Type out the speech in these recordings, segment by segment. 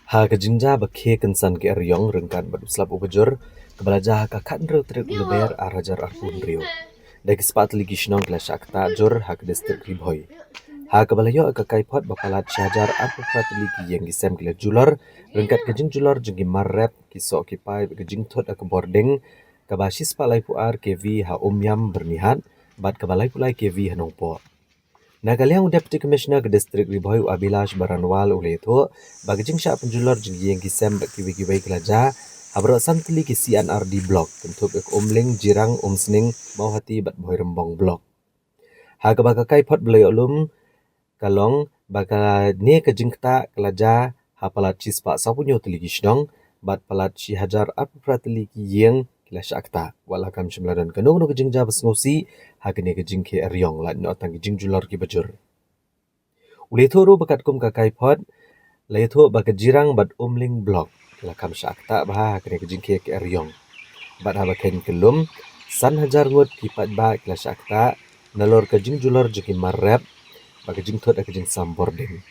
haka Jingkhie Kynsan ke Eriong rengkan slap ubajur kebelajar haka kadro trik uleber arajar arpun rio. Dari sepat lagi Shnong kelas ktah jur haka distrik RiBhoi. Haka balayo kai pot Palat syajar arpu prat lagi yang gisem kelas julor rengkat kejing julor jengi marrep kisok kipai kejing tot boarding kabasis palai puar kevi ha umyam bernihat bat kebalai pulai kevi hanong po. Nagaliang Deputy Commissioner ke Distrik RiBhoi Abilash Baranwal oleh itu bagi jingshak penjular jengi yang kisem kiwi-kiwi kelaja habro santli kisi di blok untuk umling jirang umsning mau hati bat Bhoi rembong blok. Haga baka kai pot belai olum kalong baka ne ke jingkta kelaja ha palat cispa sapunyo teligi Shnong bat palat ci hajar apa prateli yang kila syakta wala kam shimladan kanong no kejingja besngosi hakene kejingkhie Eriong la no tang kejingjulor ki bajur uletho bakat kum kakai pot letho baka jirang bat umling blok kila kam syakta bah hakene kejingkhie ke Eriong bat ha baken kelum san hajar ngut kipat ba kila syakta nalor kejingjulor juki marrep baka jingthot akejing sambording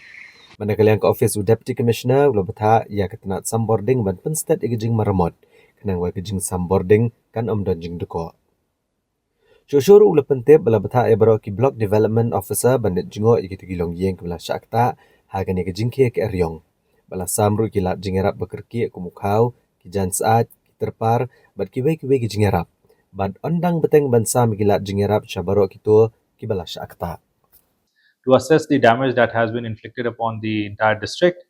manakala yang ke office Deputy Commissioner ulo betha ya ketenat sambording ban penstat ikejing maramot kenang wa kejing sambording kan dan jing deko Shoshoro ulo pentep bala betha e baro ki block development officer bandit jingo ikiti gilong yeng kebala syakta hagane kejingkhie ke Eriong bala samru kilat jingerap bekerki kumukau ki jan saat ki terpar bat kiwe ki jingerap bat ondang beteng ban sam kilat jingerap chabaro kito ki bala syakta to assess the damage that has been inflicted upon the entire district.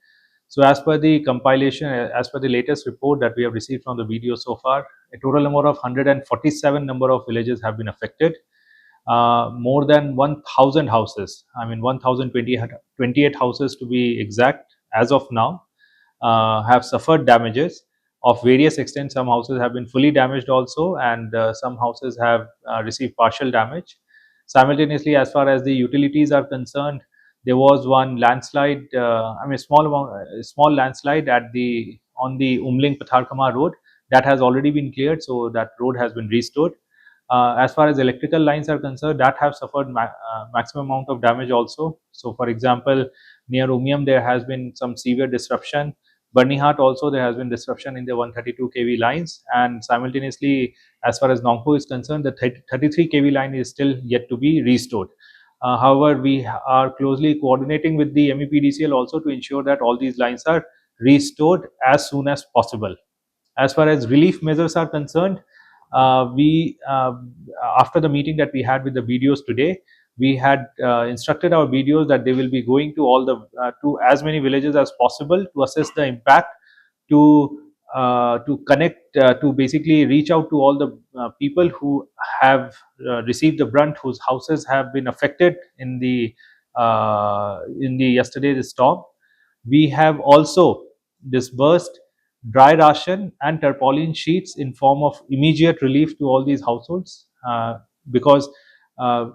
So as per the compilation, as per the latest report that we have received from the video so far, a total number of 147 number of villages have been affected. More than 1,000 houses, I mean 1,028 houses to be exact as of now, have suffered damages of various extents. Some houses have been fully damaged also, and some houses have received partial damage. Simultaneously, as far as the utilities are concerned, there was one landslide, small landslide at the on the Umling Patharkama road that has already been cleared, so that road has been restored. As far as electrical lines are concerned, that have suffered maximum amount of damage also. So, for example, near Umiam there has been some severe disruption. Barnihat also there has been disruption in the 132 kV lines, and simultaneously, as far as Nongpo is concerned, the 33 kV line is still yet to be restored. However, we are closely coordinating with the MEPDCL also to ensure that all these lines are restored as soon as possible. As far as relief measures are concerned, we after the meeting that we had with the BDOs today, we had instructed our BDOs that they will be going to all the to as many villages as possible to assess the impact, to connect, to basically reach out to all the people who have received the brunt, whose houses have been affected in the yesterday's storm. We have also disbursed dry ration and tarpaulin sheets in form of immediate relief to all these households, because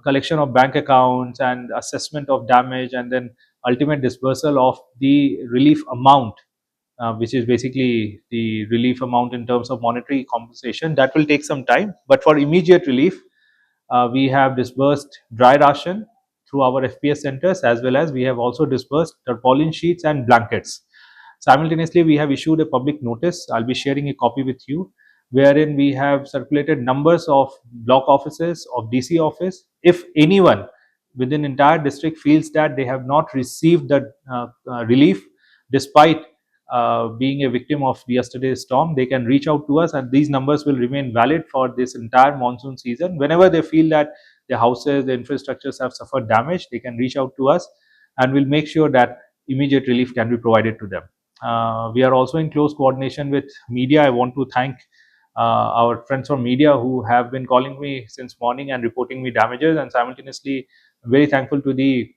collection of bank accounts and assessment of damage and then ultimate dispersal of the relief amount, which is basically the relief amount in terms of monetary compensation, that will take some time. But for immediate relief, we have disbursed dry ration through our FPS centers, as well as we have also disbursed tarpaulin sheets and blankets. Simultaneously, we have issued a public notice. I'll be sharing a copy with you, wherein we have circulated numbers of block offices, of DC office. If anyone within entire district feels that they have not received the relief despite being a victim of yesterday's storm, they can reach out to us, and these numbers will remain valid for this entire monsoon season. Whenever they feel that their houses, their infrastructures have suffered damage, they can reach out to us, and we'll make sure that immediate relief can be provided to them. We are also in close coordination with media. I want to thank our friends from media who have been calling me since morning and reporting me damages, and simultaneously very thankful to the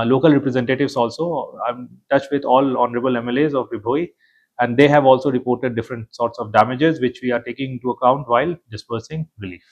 local representatives also. I'm in touch with all honorable MLAs of RiBhoi, and they have also reported different sorts of damages which we are taking into account while dispersing relief.